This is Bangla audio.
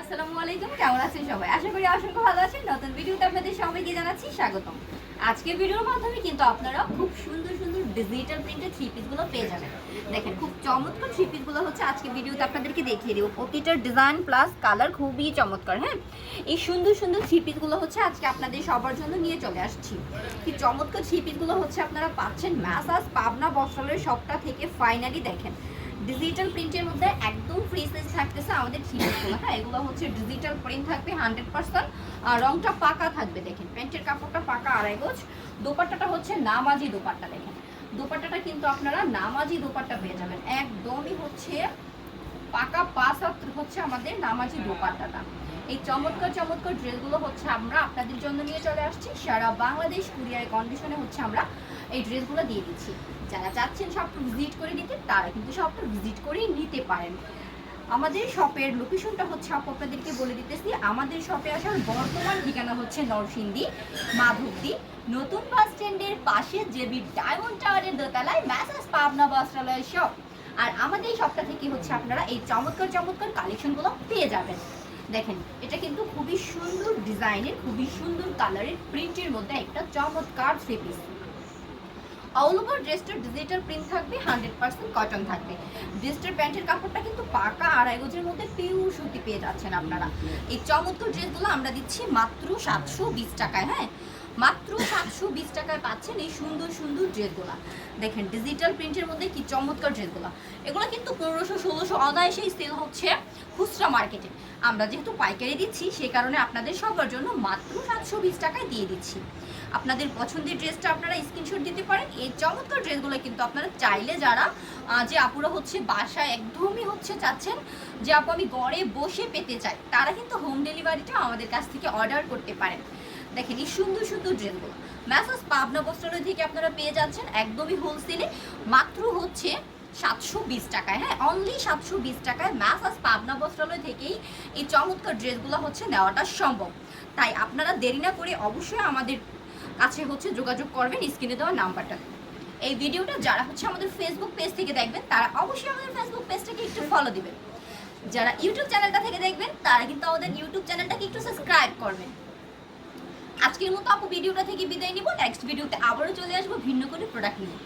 আসসালামু আলাইকুম, কেমন আছেন সবাই? আশা করি অসংখ্য ভালো আছেন। নতুন ভিডিওতে আপনাদের সবাইকে জানাচ্ছি স্বাগতম। আজকের ভিডিওর মাধ্যমে কিন্তু আপনারা খুব সুন্দর সুন্দর ডিজিটাল প্রিন্টের থ্রি পিসগুলো পেয়ে যাবেন। দেখেন খুব চমৎকার থ্রি পিসগুলো হচ্ছে আজকে ভিডিওতে আপনাদেরকে দেখিয়ে দেবো। প্রতিটার ডিজাইন প্লাস কালার খুবই চমৎকার। হ্যাঁ, এই সুন্দর সুন্দর থ্রি পিসগুলো হচ্ছে আজকে আপনাদের সবার জন্য নিয়ে চলে আসছি। কি চমৎকার থ্রি পিসগুলো হচ্ছে আপনারা পাচ্ছেন ম্যাসাজ পাবনা বস্ত্রালয় শপটা থেকে। ফাইনালি দেখেন ডিজিটাল প্রিন্টের মধ্যে একদম ফ্রি সাইজ থাকতেছে আমাদের থ্রিপিসগুলো। হ্যাঁ, এগুলো হচ্ছে ডিজিটাল প্রিন্ট থাকবে 100%। আর রংটা পাকা থাকবে। দেখেন প্যান্টের কাপড়টা পাকা আড়াই গজ। দোপাট্টাটা হচ্ছে নামাজি দোপাট্টা। দেখেন দোপাট্টাটা কিন্তু আপনারা নামাজি দোপাট্টা পেয়ে যাবেন। একদমই হচ্ছে পাকা পাঁচ হাত হচ্ছে আমাদের নামাজি দোপাট্টাটা। এই চমৎকার চমৎকার ড্রেসগুলো হচ্ছে আমরা আপনাদের জন্য নিয়ে চলে আসছি। সারা বাংলাদেশ কুরিয়ার কন্ডিশনে হচ্ছে আমরা এই ড্রেসগুলো দিয়ে দিচ্ছি। যারা চাচ্ছেন শপটা ভিজিট করে নিতে তারা কিন্তু শপটা ভিজিট করেই নিতে পারেন। আমাদের শপের লোকেশনটা হচ্ছে আপনাদেরকে বলে দিতেছি। আমাদের শপে আসার বর্তমান ঠিকানা হচ্ছে নরসিংদী মাধবদী নতুন বাস স্ট্যান্ডের পাশে জেবি ডায়মন্ড টাওয়ারের দোতলায় ম্যাসাজ পাবনা বস্ত্রালয় শপ। আর আমাদের এই শপটা থেকে হচ্ছে আপনারা এই চমৎকার চমৎকার কালেকশনগুলো পেয়ে যাবেন। দেখেন এটা কিন্তু খুবই সুন্দর ডিজাইনের, খুবই সুন্দর কালারের প্রিন্টের মধ্যে একটা চমৎকার থ্রি পিস। অল ওভার ড্রেসটার ডিজিটাল প্রিন্ট থাকবে, 100% কটন থাকবে। ড্রেসটার প্যান্টের কাপড়টা কিন্তু পাকা আড়াই গজের মধ্যে পিওর সুতি পেয়ে যাচ্ছেন আপনারা। এই চমৎকার ড্রেসগুলো আমরা দিচ্ছি মাত্র 720 টাকায়। হ্যাঁ, মাত্র 720 টাকায় পাচ্ছেন এই সুন্দর সুন্দর ড্রেসগুলো। দেখেন ডিজিটাল প্রিন্টের মধ্যে কি চমৎকার ড্রেসগুলো। এগুলো কিন্তু 1500-1600 অনায়াসেই সেল হচ্ছে খুচরা মার্কেটে। আমরা যেহেতু পাইকারি দিচ্ছি সেই কারণে আপনাদের সবার জন্য মাত্র 720 টাকায় দিয়ে দিচ্ছি। আপনাদের পছন্দের ড্রেসটা আপনারা স্ক্রিনশট দিতে পারেন। এই চমৎকার ড্রেসগুলো কিন্তু আপনারা চাইলে যারা যে আপুরা হচ্ছে বাসায় একদমই হচ্ছে চাচ্ছেন যে আপু আমি ঘরে বসে পেতে চাই, তারা কিন্তু হোম ডেলিভারিটা আমাদের কাছ থেকে অর্ডার করতে পারেন। দেখেন এই সুন্দর সুন্দর ড্রেসগুলো ম্যাসাজ পাবনা বস্ত্রালয় থেকে আপনারা পেয়ে যাচ্ছেন একদমই হোলসেলে মাত্র হচ্ছে 720 টাকায়। হ্যাঁ, অনলি 720 টাকায় ম্যাসাজ পাবনা বস্ত্রালয় থেকেই এই চমৎকার ড্রেসগুলো হচ্ছে নেওয়াটা সম্ভব। তাই আপনারা দেরি না করে অবশ্যই আমাদের কাছে হচ্ছে যোগাযোগ করবেন স্ক্রিনে দেওয়া নাম্বারটা। এই ভিডিওটা যারা হচ্ছে আমাদের ফেসবুক পেজ থেকে দেখবেন তারা অবশ্যই আমাদের ফেসবুক পেজটাকে একটু ফলো দিবেন। যারা ইউটিউব চ্যানেলটা থেকে দেখবেন তারা কিন্তু আমাদের ইউটিউব চ্যানেলটাকে একটু সাবস্ক্রাইব করবেন। আজকের মতো আপু ভিডিওটা থেকে বিদায় নিব। নেক্সট ভিডিওতে আবারও চলে আসবো ভিন্ন করে প্রোডাক্ট নিয়ে।